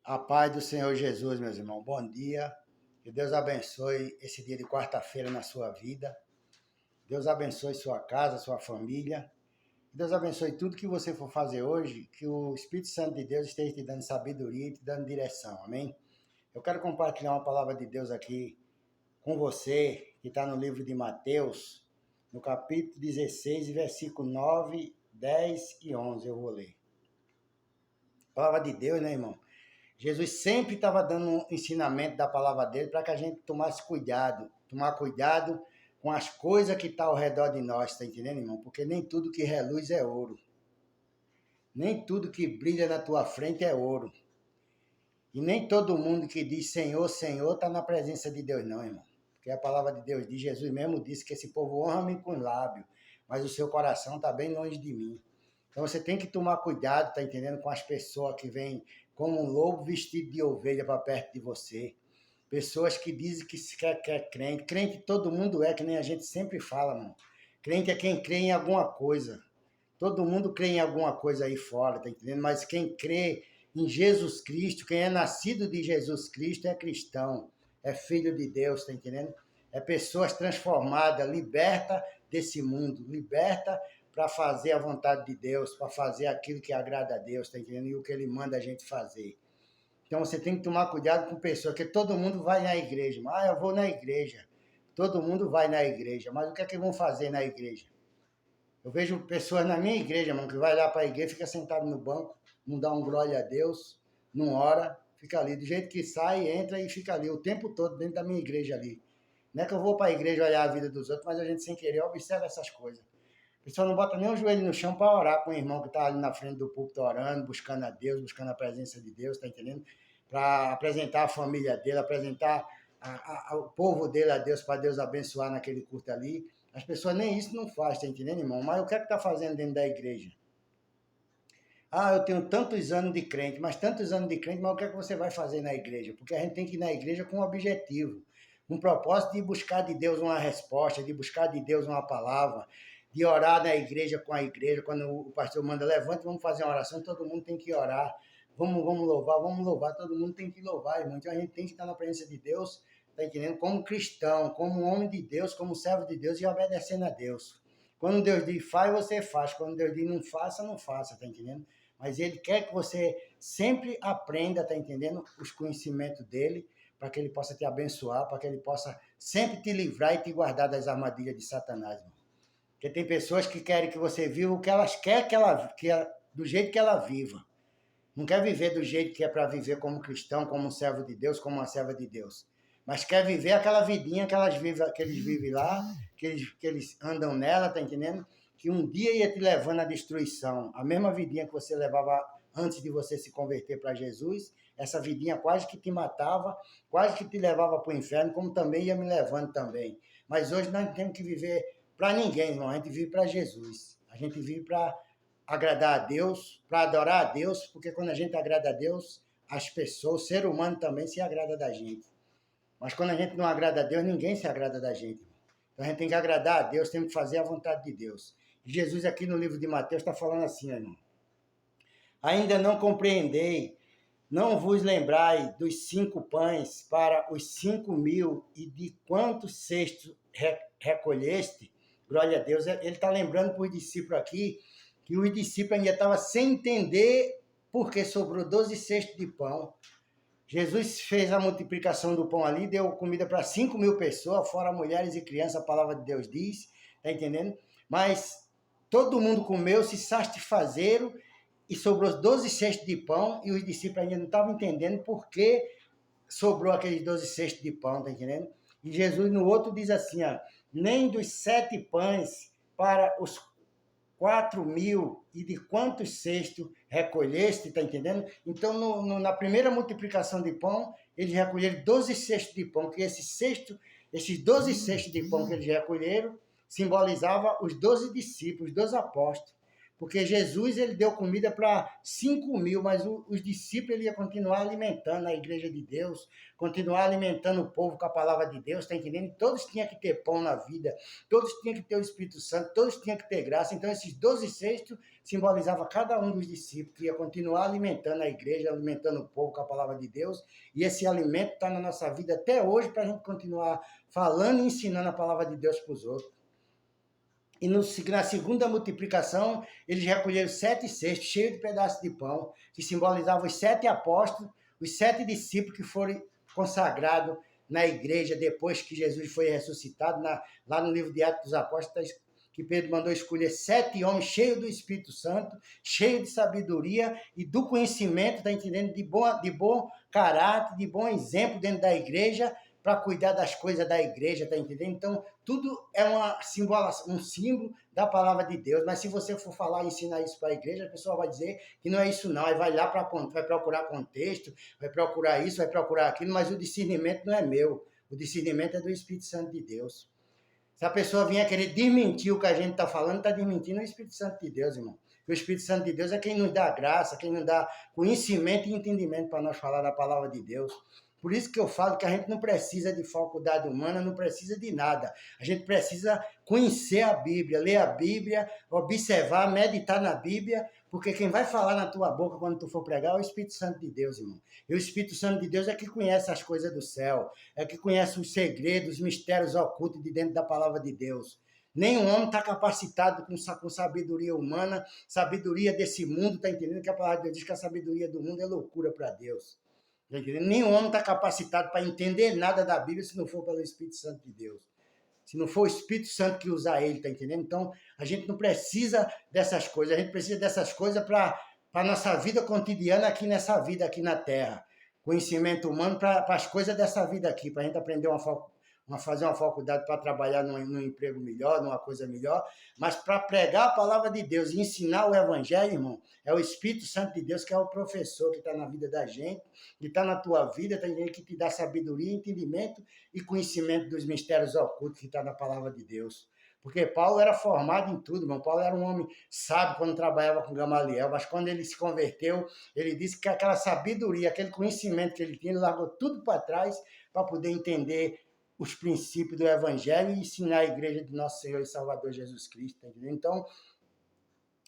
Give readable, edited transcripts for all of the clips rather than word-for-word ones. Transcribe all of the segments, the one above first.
A paz do Senhor Jesus, meus irmãos. Bom dia. Que Deus abençoe esse dia de quarta-feira na sua vida. Deus abençoe sua casa, sua família. Deus abençoe tudo que você for fazer hoje. Que o Espírito Santo de Deus esteja te dando sabedoria e te dando direção. Amém? Eu quero compartilhar uma palavra de Deus aqui com você, que está no livro de Mateus, no capítulo 16, versículo 9, 10 e 11. Eu vou ler. Palavra de Deus, né, irmão? Jesus sempre estava dando um ensinamento da palavra dele para que a gente tomasse cuidado, tomar cuidado com as coisas que estão ao redor de nós, tá entendendo, irmão? Porque nem tudo que reluz é ouro. Nem tudo que brilha na tua frente é ouro. E nem todo mundo que diz Senhor, Senhor, está na presença de Deus, não, irmão. Porque a palavra de Deus diz, Jesus mesmo disse que esse povo honra-me com lábio, mas o seu coração está bem longe de mim. Então você tem que tomar cuidado, tá entendendo, com as pessoas que vêm como um lobo vestido de ovelha para perto de você. Pessoas que dizem que se quer crente. Crente todo mundo é, que nem a gente sempre fala, mano. Crente é quem crê em alguma coisa. Todo mundo crê em alguma coisa aí fora, tá entendendo? Mas quem crê em Jesus Cristo, quem é nascido de Jesus Cristo é cristão, é filho de Deus, tá entendendo? É pessoas transformadas, liberta desse mundo, liberta para fazer a vontade de Deus, para fazer aquilo que agrada a Deus, tá entendendo? E o que ele manda a gente fazer. Então você tem que tomar cuidado com pessoas, porque todo mundo vai na igreja. Ah, eu vou na igreja. Todo mundo vai na igreja, mas o que é que vão fazer na igreja? Eu vejo pessoas na minha igreja, mano, que vai lá para a igreja, fica sentado no banco, não dá um glória a Deus, não ora, fica ali. Do jeito que sai, entra e fica ali o tempo todo dentro da minha igreja ali. Não é que eu vou para a igreja olhar a vida dos outros, mas a gente sem querer observa essas coisas. A pessoa não bota nem o joelho no chão para orar com o irmão que está ali na frente do púlpito orando, buscando a Deus, buscando a presença de Deus, tá entendendo? Para apresentar a família dele, apresentar o povo dele a Deus, para Deus abençoar naquele culto ali. As pessoas nem isso não fazem, tá entendendo, irmão? Mas o que é que está fazendo dentro da igreja? Ah, eu tenho tantos anos de crente, mas tantos anos de crente, mas o que é que você vai fazer na igreja? Porque a gente tem que ir na igreja com um objetivo, um propósito de buscar de Deus uma resposta, de buscar de Deus uma palavra, de orar na igreja com a igreja, quando o pastor manda, levante, vamos fazer uma oração, todo mundo tem que orar, vamos louvar, todo mundo tem que louvar, irmão. Então a gente tem que estar na presença de Deus, tá entendendo? Como cristão, como homem de Deus, como servo de Deus e obedecendo a Deus. Quando Deus diz faz, você faz. Quando Deus diz não faça, tá entendendo? Mas ele quer que você sempre aprenda, tá entendendo? Os conhecimentos dele, para que ele possa te abençoar, para que ele possa sempre te livrar e te guardar das armadilhas de Satanás, irmão. Porque tem pessoas que querem que você viva o que elas querem do jeito que ela viva. Não quer viver do jeito que é para viver como cristão, como um servo de Deus, como uma serva de Deus. Mas quer viver aquela vidinha que eles vivem lá, que eles andam nela, tá entendendo? Que um dia ia te levando à destruição. A mesma vidinha que você levava antes de você se converter para Jesus, essa vidinha quase que te matava, quase que te levava para o inferno, como também ia me levando também. Mas hoje nós não temos que viver para ninguém, irmão. A gente vive para Jesus. A gente vive para agradar a Deus, para adorar a Deus, porque quando a gente agrada a Deus, as pessoas, o ser humano também se agrada da gente. Mas quando a gente não agrada a Deus, ninguém se agrada da gente. Então a gente tem que agradar a Deus, tem que fazer a vontade de Deus. E Jesus aqui no livro de Mateus está falando assim, irmão. Ainda não compreendei, não vos lembrai dos 5 pães para os 5.000 e de quantos cestos recolheste? Glória a Deus. Ele está lembrando para os discípulos aqui que os discípulos ainda estavam sem entender porque sobrou 12 cestos de pão. Jesus fez a multiplicação do pão ali, deu comida para 5.000 pessoas, fora mulheres e crianças, a palavra de Deus diz, tá entendendo? Mas todo mundo comeu, se satisfazeram e sobrou 12 cestos de pão e os discípulos ainda não estavam entendendo por que sobrou aqueles 12 cestos de pão, tá entendendo? E Jesus no outro diz assim, ó, nem dos 7 pães para os 4.000 e de quantos cestos recolheste, tá entendendo? Então, na primeira multiplicação de pão, eles recolheram 12 cestos de pão, que esses 12 cestos de pão que eles recolheram, simbolizava os 12 discípulos, os 12 apóstolos. Porque Jesus ele deu comida para 5.000, mas os discípulos ele ia continuar alimentando a igreja de Deus, continuar alimentando o povo com a palavra de Deus, está entendendo? Todos tinham que ter pão na vida, todos tinham que ter o Espírito Santo, todos tinham que ter graça. Então, esses 12 cestos simbolizavam cada um dos discípulos, que ia continuar alimentando a igreja, alimentando o povo com a palavra de Deus. E esse alimento está na nossa vida até hoje, para a gente continuar falando e ensinando a palavra de Deus para os outros. E na segunda multiplicação, eles recolheram 7 cestos cheios de pedaços de pão, que simbolizavam os 7 apóstolos, os 7 discípulos que foram consagrados na igreja depois que Jesus foi ressuscitado. Lá no livro de Atos dos Apóstolos, que Pedro mandou escolher 7 homens cheios do Espírito Santo, cheios de sabedoria e do conhecimento, está entendendo? De bom caráter, de bom exemplo dentro da igreja, para cuidar das coisas da igreja, está entendendo? Então, tudo é um símbolo da palavra de Deus, mas se você for falar e ensinar isso para a igreja, a pessoa vai dizer que não é isso não, aí vai lá, vai procurar contexto, vai procurar isso, vai procurar aquilo, mas o discernimento não é meu, o discernimento é do Espírito Santo de Deus. Se a pessoa vier querer desmentir o que a gente está falando, está desmentindo o Espírito Santo de Deus, irmão. O Espírito Santo de Deus é quem nos dá graça, quem nos dá conhecimento e entendimento para nós falar da palavra de Deus. Por isso que eu falo que a gente não precisa de faculdade humana, não precisa de nada. A gente precisa conhecer a Bíblia, ler a Bíblia, observar, meditar na Bíblia, porque quem vai falar na tua boca quando tu for pregar é o Espírito Santo de Deus, irmão. E o Espírito Santo de Deus é que conhece as coisas do céu, é que conhece os segredos, os mistérios ocultos de dentro da palavra de Deus. Nenhum homem está capacitado com sabedoria humana, sabedoria desse mundo, está entendendo que a palavra de Deus diz que a sabedoria do mundo é loucura para Deus. Tá entendendo? Nenhum homem está capacitado para entender nada da Bíblia se não for pelo Espírito Santo de Deus. Se não for o Espírito Santo que usar ele, tá entendendo? Então, a gente não precisa dessas coisas. A gente precisa dessas coisas para a nossa vida cotidiana aqui nessa vida, aqui na Terra. Conhecimento humano para as coisas dessa vida aqui, para a gente aprender fazer uma faculdade para trabalhar num emprego melhor, numa coisa melhor, mas para pregar a palavra de Deus e ensinar o Evangelho, irmão, é o Espírito Santo de Deus que é o professor que está na vida da gente, que está na tua vida, tá entendendo? Que te dá sabedoria, entendimento e conhecimento dos mistérios ocultos que está na palavra de Deus. Porque Paulo era formado em tudo, irmão. Paulo era um homem sábio quando trabalhava com Gamaliel, mas quando ele se converteu, ele disse que aquela sabedoria, aquele conhecimento que ele tinha, ele largou tudo para trás para poder entender os princípios do Evangelho e ensinar a igreja de nosso Senhor e Salvador Jesus Cristo. Tá entendendo? Então,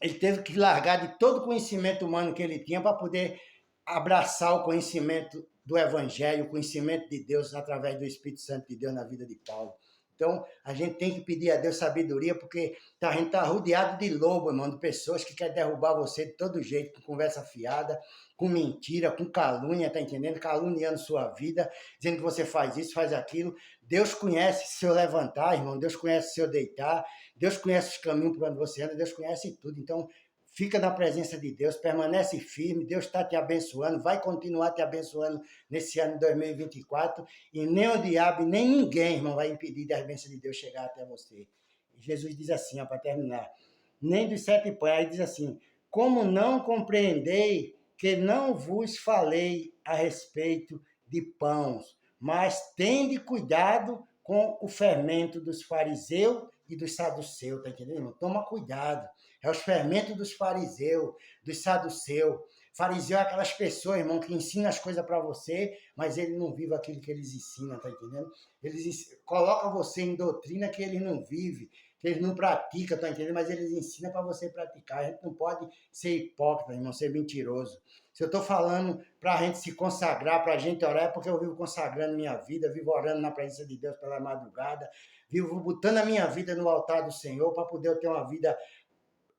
ele teve que largar de todo o conhecimento humano que ele tinha para poder abraçar o conhecimento do Evangelho, o conhecimento de Deus através do Espírito Santo de Deus na vida de Paulo. Então, a gente tem que pedir a Deus sabedoria, porque a gente está rodeado de lobo, irmão, de pessoas que querem derrubar você de todo jeito, com conversa fiada, com mentira, com calúnia, tá entendendo? Caluniando sua vida, dizendo que você faz isso, faz aquilo. Deus conhece seu levantar, irmão, Deus conhece seu deitar, Deus conhece os caminhos por onde você anda, Deus conhece tudo. Então, fica na presença de Deus, permanece firme, Deus está te abençoando, vai continuar te abençoando nesse ano de 2024, e nem o diabo, nem ninguém, irmão, vai impedir da bênção de Deus chegar até você. E Jesus diz assim, para terminar, nem dos 7 pães, aí diz assim, como não compreendei que não vos falei a respeito de pães, mas tende cuidado com o fermento dos fariseus e dos saduceus, tá entendendo, irmão? Toma cuidado. É os fermentos dos fariseus, dos saduceus. Fariseu é aquelas pessoas, irmão, que ensinam as coisas para você, mas ele não vive aquilo que eles ensinam, tá entendendo? Eles colocam você em doutrina que eles não vivem, que eles não praticam, tá entendendo? Mas eles ensinam para você praticar. A gente não pode ser hipócrita, irmão, ser mentiroso. Se eu estou falando para a gente se consagrar, para a gente orar, é porque eu vivo consagrando minha vida, vivo orando na presença de Deus pela madrugada, vivo botando a minha vida no altar do Senhor para poder eu ter uma vida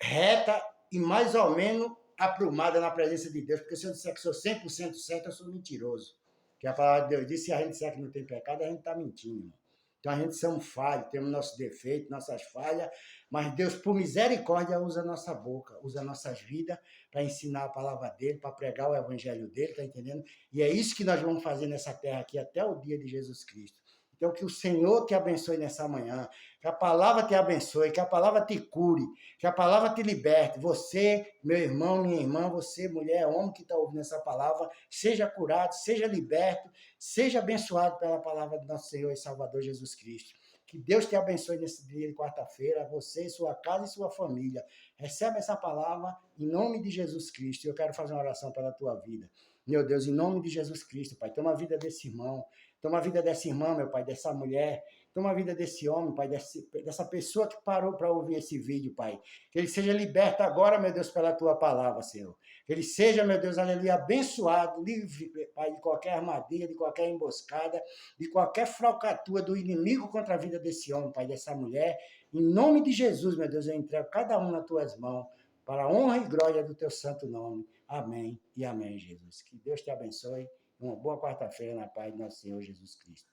reta e mais ou menos aprumada na presença de Deus, porque se eu disser que sou 100% certo, eu sou mentiroso. Que a palavra de Deus diz, se a gente disser que não tem pecado, a gente está mentindo, irmão. Então a gente somos falhos, temos nossos defeitos, nossas falhas, mas Deus, por misericórdia, usa a nossa boca, usa nossas vidas para ensinar a palavra dele, para pregar o evangelho dele, tá entendendo? E é isso que nós vamos fazer nessa terra aqui até o dia de Jesus Cristo. Então, que o Senhor te abençoe nessa manhã, que a palavra te abençoe, que a palavra te cure, que a palavra te liberte. Você, meu irmão, minha irmã, você, mulher, homem que está ouvindo essa palavra, seja curado, seja liberto, seja abençoado pela palavra do nosso Senhor e Salvador Jesus Cristo. Que Deus te abençoe nesse dia de quarta-feira, você, sua casa e sua família. Recebe essa palavra em nome de Jesus Cristo. Eu quero fazer uma oração pela tua vida. Meu Deus, em nome de Jesus Cristo, Pai, toma a vida desse irmão, toma a vida dessa irmã, meu Pai, dessa mulher, toma a vida desse homem, Pai, dessa pessoa que parou para ouvir esse vídeo, Pai. Que ele seja liberto agora, meu Deus, pela tua palavra, Senhor. Que ele seja, meu Deus, aleluia, abençoado, livre, Pai, de qualquer armadilha, de qualquer emboscada, de qualquer falcatrua do inimigo contra a vida desse homem, Pai, dessa mulher. Em nome de Jesus, meu Deus, eu entrego cada um nas tuas mãos, para a honra e glória do teu santo nome. Amém e amém, Jesus. Que Deus te abençoe. Uma boa quarta-feira na paz do nosso Senhor Jesus Cristo.